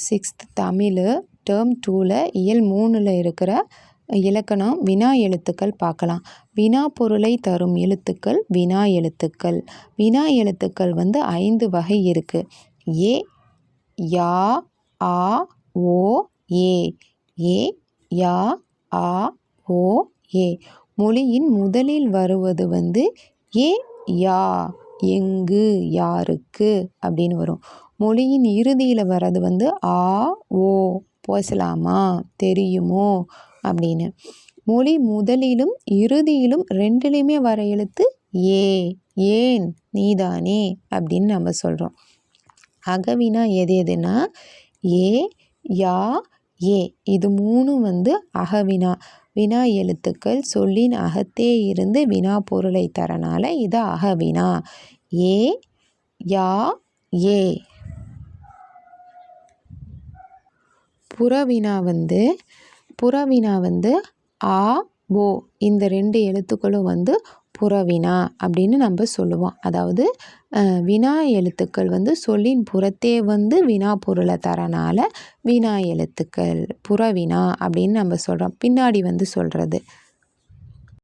6th Tamil term 2ல் இயல் 3ல் இருக்கிற இலக்கணம் வினா எழுத்துக்கள் பார்க்கலாம். வினா பொருளை தரும் எழுத்துக்கள் வினா எழுத்துக்கள். வினா எழுத்துக்கள் 5 வகை இருக்குது. ஏ, யா, ஆ, ஓ, ஏ. ஏ, யா, ஆ, ஓ, ஏ. மொழியின் முதலில் வருவது ஏ, யா, எங்கு, யாருக்கு அப்படின்னு வரும். மொழியின் இறுதியில் வர்றது ஆ, ஓ, பேசலாமா, தெரியுமோ அப்படின்னு. மொழி முதலிலும் இறுதியிலும் ரெண்டுலேயுமே வர எழுத்து ஏ, ஏன், நீதானே அப்படின்னு நம்ம சொல்கிறோம். அகவினா எது எதுனா ஏ, யா, ஏ. இது மூணும் அகவினா. வினா எழுத்துக்கள் சொல்லின் அகத்தே இருந்து வினா பொருளை தரனால இது அகவினா. ஏ, யா, ஏ. புறவினா புறவினா ஆ, ஓ. இந்த 2 எழுத்துக்களும் புறவினா அப்படின்னு நம்ம சொல்லுவோம். அதாவது வினா எழுத்துக்கள் சொல்லின் புறத்தே வினா பொருளை தரனால வினா எழுத்துக்கள் புறவினா அப்படின்னு நம்ம சொல்கிறோம். பின்னாடி சொல்கிறது